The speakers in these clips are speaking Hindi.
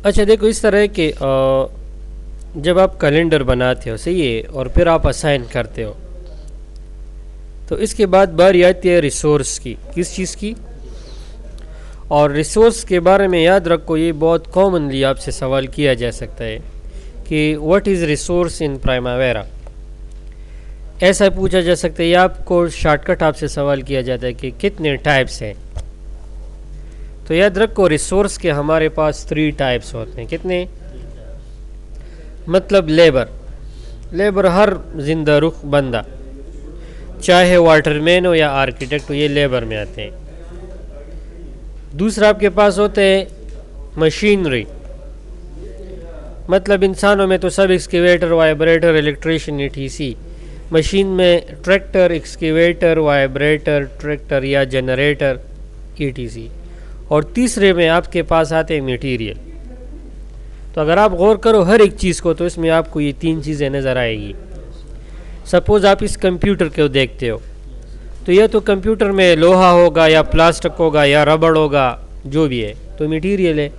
अच्छा देखो, इस तरह के जब आप कैलेंडर बनाते हो, सही है, और फिर आप असाइन करते हो, तो इसके बाद बारी आती है रिसोर्स की। किस चीज़ की? और रिसोर्स के बारे में याद रखो, ये बहुत कॉमनली आपसे सवाल किया जा सकता है कि what is resource in Primavera. ऐसा पूछा जा सकता है, या आपको शॉर्टकट आपसे सवाल किया जाता है कि कितने टाइप्स हैं। तो याद रखो, रिसोर्स के हमारे पास 3 टाइप्स होते हैं। कितने? मतलब लेबर हर जिंदा रुख बंदा, चाहे वाटरमैन हो या आर्किटेक्ट हो, ये लेबर में आते हैं। दूसरा आपके पास होते हैं मशीनरी, मतलब इंसानों में तो सब excavator, vibrator, electrician, etc. Machine में ट्रैक्टर, एक्सकेवेटर, वाइब्रेटर, ट्रैक्टर या जनरेटर, ईटीसी। और तीसरे में आपके पास आते हैं मटेरियल। तो अगर आप गौर करो हर एक चीज़ को, तो इसमें आपको ये 3 चीज़ें नज़र आएगी। सपोज़ आप इस कंप्यूटर को देखते हो, तो यह तो कंप्यूटर में लोहा होगा या प्लास्टिक होगा या रबड़ होगा, जो भी है, तो मटेरियल है।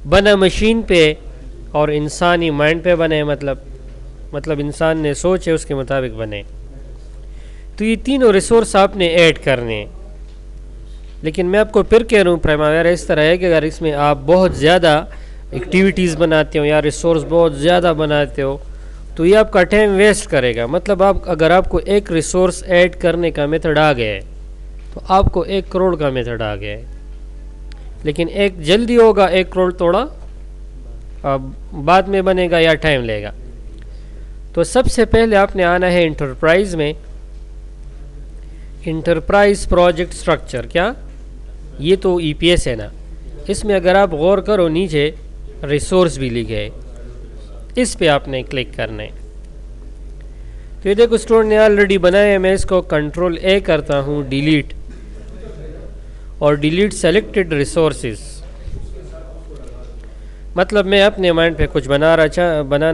बना मशीन पे और इंसानी माइंड पे बने, मतलब इंसान ने सोचे उसके मुताबिक बने। तो ये तीनों रिसोर्स आपने ऐड करने हैं। लेकिन मैं आपको फिर कह रहा हूँ, प्राइमावेरा इस तरह है कि अगर इसमें आप बहुत ज़्यादा एक्टिविटीज़ बनाते हो या रिसोर्स बहुत ज़्यादा बनाते हो, तो ये आपका टाइम वेस्ट करेगा। मतलब आप अगर आपको एक रिसोर्स ऐड करने का मेथड आ गया है, तो आपको 1 करोड़ का मेथड आ गया है। लेकिन एक जल्दी होगा, 1 करोड़ थोड़ा बाद में बनेगा या टाइम लेगा। तो सबसे पहले आपने आना है इंटरप्राइज में। इंटरप्राइज प्रोजेक्ट स्ट्रक्चर, क्या ये तो ईपीएस है ना? इसमें अगर आप गौर करो, नीचे रिसोर्स भी लिखे है, इस पे आपने क्लिक करना है। तो ये देखो स्टूडेंट ने ऑलरेडी बनाया है। मैं इसको कंट्रोल ए करता हूँ, डिलीट, और डिलीट सेलेक्टेड रिसोर्सेज। मतलब मैं अपने माइंड पे कुछ बनाना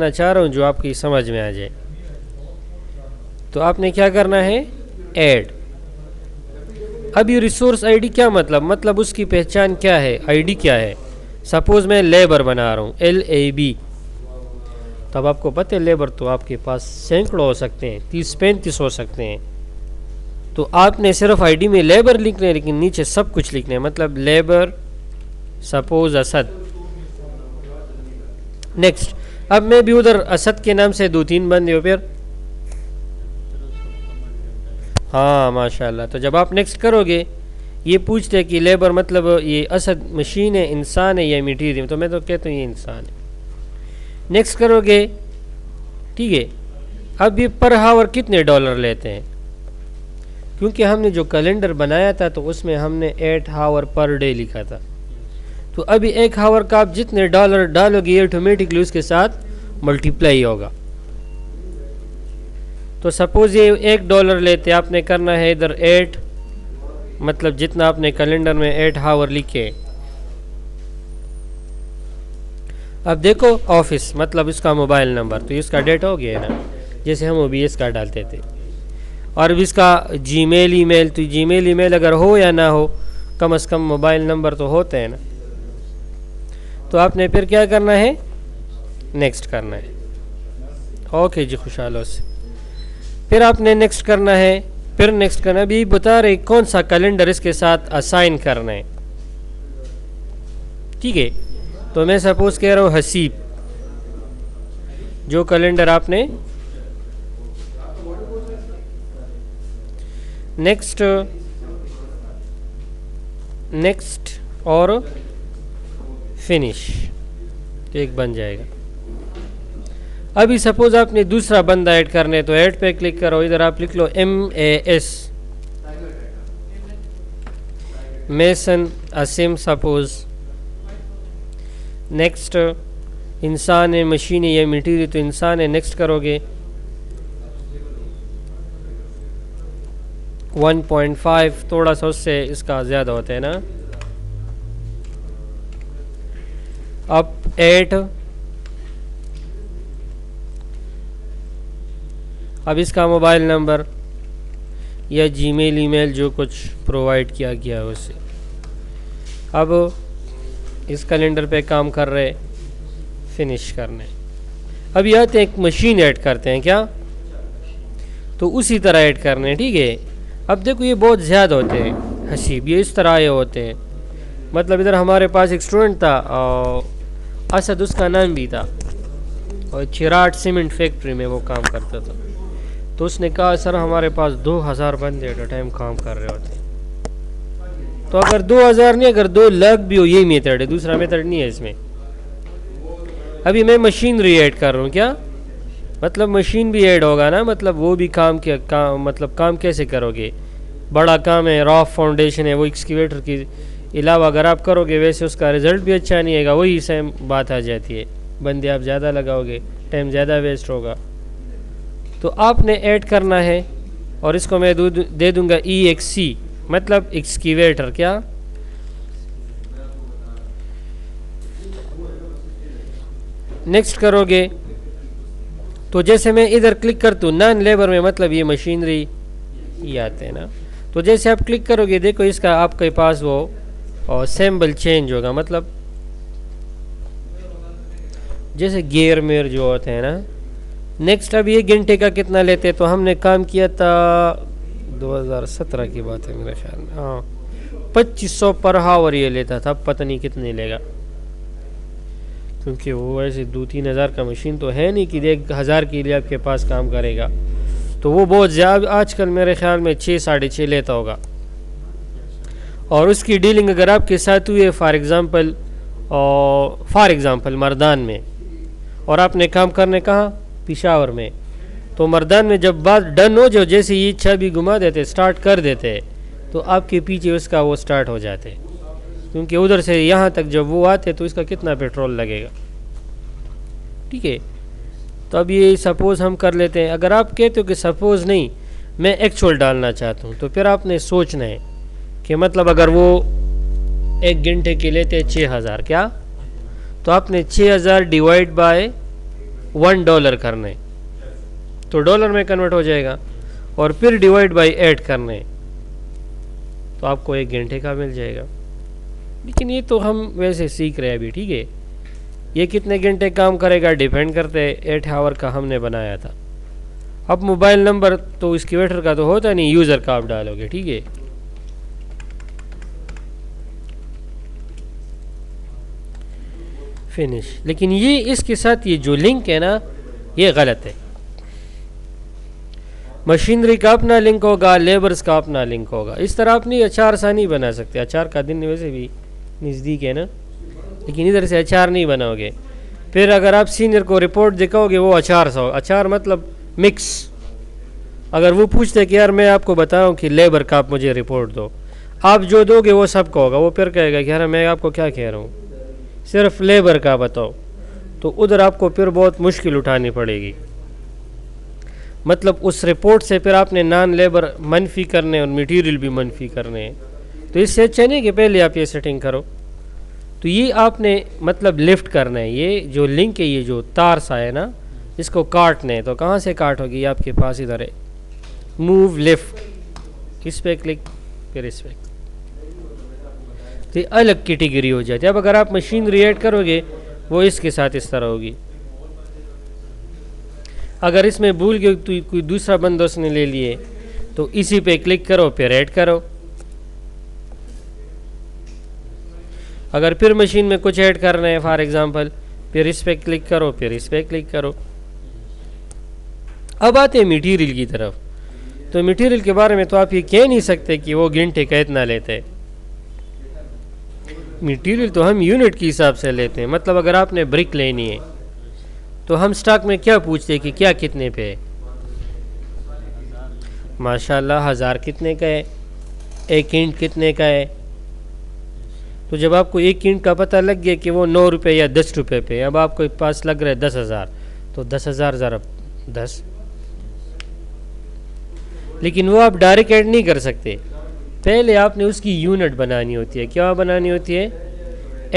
चाह रहा हूँ जो आपकी समझ में आ जाए। तो आपने क्या करना है? ऐड। अब ये रिसोर्स आईडी क्या मतलब उसकी पहचान क्या है, आईडी क्या है? सपोज मैं लेबर बना रहा हूँ, LAB। तब आपको पता है लेबर तो आपके पास सैकड़ों हो सकते हैं, 30-35 हो सकते हैं। तो आपने सिर्फ आईडी में लेबर लिखना है, लेकिन नीचे सब कुछ लिखना है। मतलब लेबर सपोज असद। नेक्स्ट। अब मैं भी उधर असद के नाम से 2-3 बंदे हो फिर। हाँ माशाल्लाह। तो जब आप नेक्स्ट करोगे, ये पूछते हैं कि लेबर मतलब ये असद मशीन है, इंसान है या मटीरियल, तो मैं तो कहता हूँ ये इंसान है। नेक्स्ट करोगे, ठीक है। अब ये पर हावर कितने डॉलर लेते हैं? क्योंकि हमने जो कैलेंडर बनाया था तो उसमें हमने 8 हावर पर डे लिखा था। तो अभी 1 हावर का आप जितने डॉलर डालोगे, ये ऑटोमेटिकली उसके साथ मल्टीप्लाई होगा। तो सपोज ये $1 लेते, आपने करना है इधर 8, मतलब जितना आपने कैलेंडर में 8 हावर लिखे। अब देखो ऑफिस, मतलब इसका मोबाइल नंबर, तो इसका डेट हो गया है ना, जैसे हम OBS का डालते थे। और अब इसका जीमेल ईमेल, तो जीमेल ईमेल अगर हो या ना हो, कम से कम मोबाइल नंबर तो होते हैं ना। तो आपने फिर क्या करना है? नेक्स्ट करना है। ओके जी, खुशहाल से। फिर आपने नेक्स्ट करना है, फिर नेक्स्ट करना है। अभी बता रहे कौन सा कैलेंडर इसके साथ असाइन करना है, ठीक है। तो मैं सपोज कह रहा हूँ हसीब, जो कैलेंडर आपने नेक्स्ट और फिनिश, तो एक बन जाएगा। अभी सपोज आपने दूसरा बंदा ऐड करना है, तो ऐड पे क्लिक करो, इधर आप लिख लो MAS, मेसन असीम सपोज। नेक्स्ट। इंसान है, मशीन है या मटीरियल, तो इंसान है, नेक्स्ट करोगे। 1.5, थोड़ा सा उससे इसका ज़्यादा होता है ना। अब 8। अब इसका मोबाइल नंबर या जीमेल ईमेल जो कुछ प्रोवाइड किया गया है उससे। अब इस कैलेंडर पे काम कर रहे, फिनिश करने। अभी आते हैं एक मशीन ऐड करते हैं क्या, तो उसी तरह ऐड करने, ठीक है। अब देखो ये बहुत ज़्यादा होते हैं हसीब, ये इस तरह ये होते हैं। मतलब इधर हमारे पास एक स्टूडेंट था असद, उसका नाम भी था, और चिराट सीमेंट फैक्ट्री में वो काम करता था। तो उसने कहा सर हमारे पास 2000 बंदे एट अ टाइम काम कर रहे होते हैं। तो अगर 2000 नहीं, अगर 2 लाख भी हो, यही मेथड है, दूसरा मेथड नहीं है इसमें। अभी मैं मशीनरी ऐड कर रहा हूँ क्या, मतलब मशीन भी ऐड होगा ना, मतलब वो भी मतलब काम कैसे करोगे, बड़ा काम है, रॉफ फाउंडेशन है, वो एक्सकेवेटर की अलावा अगर आप करोगे वैसे उसका रिज़ल्ट भी अच्छा नहीं आएगा, वही सेम बात आ जाती है, बंदे आप ज़्यादा लगाओगे, टाइम ज़्यादा वेस्ट होगा। तो आपने ऐड करना है, और इसको मैं दे दूंगा EXC, मतलब एक्सकेवेटर क्या, नेक्स्ट करोगे तो जैसे मैं इधर क्लिक करता हूँ नॉन लेबर में, मतलब ये मशीनरी ये आते हैं ना, तो जैसे आप क्लिक करोगे देखो इसका आपके पास वो और सिंबल चेंज होगा, मतलब जैसे गियर मेयर जो होते हैं ना। नेक्स्ट अब ये घंटे का कितना लेते, तो हमने काम किया था 2017 की बात है मेरे ख्याल में, हाँ 2500 पर हावर ये लेता था, पता नहीं कितने लेगा, क्योंकि वो ऐसे 2-3 हज़ार का मशीन तो है नहीं कि 1000 के लिए आपके पास काम करेगा, तो वो बहुत ज़्यादा आजकल मेरे ख्याल में 6-6.5 लेता होगा। और उसकी डीलिंग अगर आपके साथ हुई है फॉर एग्ज़ाम्पल मर्दान में, और आपने काम करने कहाँ पिशावर में, तो मर्दान में जब बात डन हो जाओ, जैसे ये इच्छा भी घुमा देते स्टार्ट कर देते, तो आपके पीछे उसका वो स्टार्ट हो जाते, क्योंकि उधर से यहाँ तक जब वो आते तो इसका कितना पेट्रोल लगेगा, ठीक है। तो अब ये सपोज़ हम कर लेते हैं, अगर आप कहते हो कि सपोज़ नहीं मैं एक्चुअल डालना चाहता हूँ, तो फिर आपने सोचना है कि मतलब अगर वो 1 घंटे के लेते 6000 क्या, तो आपने 6000 डिवाइड बाय $1 करने, तो डॉलर में कन्वर्ट हो जाएगा, और फिर डिवाइड बाय 8 करने, तो आपको 1 घंटे का मिल जाएगा। लेकिन ये तो हम वैसे सीख रहे हैं अभी, ठीक है। ये कितने घंटे काम करेगा डिपेंड करते हैं, 8 आवर का हमने बनाया था। अब मोबाइल नंबर तो एक्सकेवेटर का तो होता नहीं, यूज़र का आप डालोगे, ठीक है। फिनिश। लेकिन ये इसके साथ ये जो लिंक है ना, ये गलत है। मशीनरी का अपना लिंक होगा, लेबर्स का अपना लिंक होगा। इस तरह अपनी अचार सा नहीं बना सकते, अचार का दिन वैसे भी नज़दीक है ना, लेकिन इधर से अचार नहीं बनाओगे। फिर अगर आप सीनियर को रिपोर्ट दिखाओगे वो अचार सा हो, अचार मतलब मिक्स। अगर वो पूछते कि यार मैं आपको बता रहा हूँ कि लेबर का आप मुझे रिपोर्ट दो, आप जो दोगे वो सबका होगा, वो फिर कहेगा कि यार मैं आपको क्या कह रहा हूँ, सिर्फ लेबर का बताओ, तो उधर आपको फिर बहुत मुश्किल उठानी पड़ेगी। मतलब उस रिपोर्ट से फिर आपने नॉन लेबर मनफी करने और मटेरियल भी मनफी करने हैं, तो इससे अच्छा नहीं कि पहले आप ये सेटिंग करो। तो ये आपने मतलब लिफ्ट करना है, ये जो लिंक है, ये जो तार सा है ना, इसको काटना है। तो कहाँ से काट होगी, आपके पास इधर है मूव लिफ्ट, इस पर क्लिक, फिर इस पर, तो अलग कैटेगरी हो जाती है। अब अगर आप मशीन रिएक्ट करोगे वो इसके साथ इस तरह होगी। अगर इसमें भूल गए तो कोई दूसरा बंदा उसने ले लिए, तो इसी पे क्लिक करो, फिर ऐड करो। अगर फिर मशीन में कुछ ऐड करना है फॉर एग्जांपल, फिर इस पे क्लिक करो, फिर इस पे क्लिक करो। अब आते हैं मटेरियल की तरफ। तो मटेरियल के बारे में तो आप ये कह नहीं सकते कि वो घंटे का इतना लेते हैं। मटेरियल तो हम यूनिट के हिसाब से लेते हैं। मतलब अगर आपने ब्रिक लेनी है तो हम स्टॉक में क्या पूछते हैं कि क्या कितने पे है। माशाल्लाह 1000 कितने का है, 1 ईंट कितने का है। तो जब आपको 1 ईंट का पता लग गया कि वो 9 रुपये या 10 रुपये पे, अब आपको पास लग रहा है 10,000, तो 10,000 ज़रा 10, लेकिन वो आप डायरेक्ट ऐड नहीं कर सकते। पहले आपने उसकी यूनिट बनानी होती है। क्या बनानी होती है,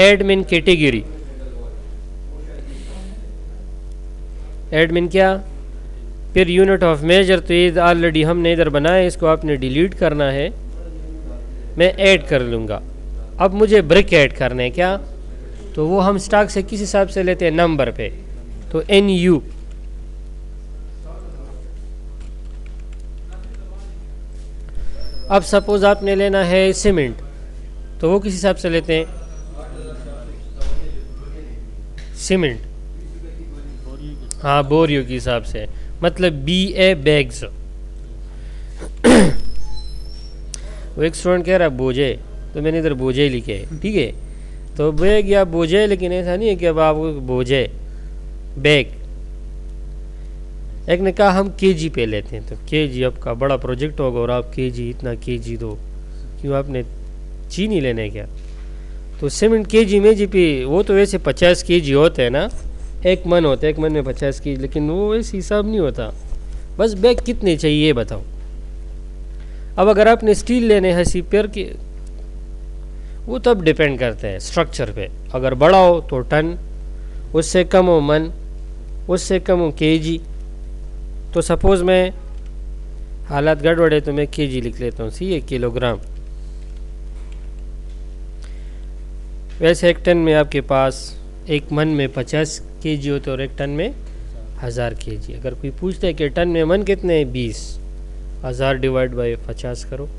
एडमिन कैटेगरी। एडमिन क्या, फिर यूनिट ऑफ मेजर। तो ये ऑलरेडी हमने इधर बनाया, इसको आपने डिलीट करना है। मैं ऐड कर लूँगा। अब मुझे ब्रिक ऐड करना है। क्या, तो वो हम स्टॉक से किस हिसाब से लेते हैं, नंबर पे, तो NU। अब सपोज आपने लेना है सीमेंट, तो वो किस हिसाब से लेते हैं, सीमेंट, हाँ बोरियो के हिसाब से, मतलब BA बैग्स। वो एक स्टूडेंट कह रहा है बोझे, तो मैंने इधर बोझे लिखे है, ठीक है, तो बैग या बोझे, लेकिन ऐसा नहीं है कि अब आप बोझे बैग। एक ने कहा हम KG पे लेते हैं, तो KG आपका बड़ा प्रोजेक्ट होगा और आप KG इतना KG दो, क्यों आपने चीनी लेने क्या। तो सीमेंट KG में जी पे, वो तो वैसे 50 KG होते हैं ना, 1 मन होता है, 1 मन में 50 KG, लेकिन वो वैसे हिसाब नहीं होता, बस बैग कितने चाहिए ये बताओ। अब अगर आपने स्टील लेने हैं सीपेयर के, वो तब डिपेंड करते हैं स्ट्रक्चर पे, अगर बड़ा हो तो टन, उससे कम हो मन, उससे कम हो KG। तो सपोज मैं हालात गड़बड़ है तो मैं KG लिख लेता हूँ, सी है किलोग्राम। वैसे 1 टन में आपके पास 1 मन में 50 KG होते और 1 टन में 1000 KG। अगर कोई पूछता है कि टन में मन कितने हैं, 20, 1000 डिवाइड बाई 50 करो,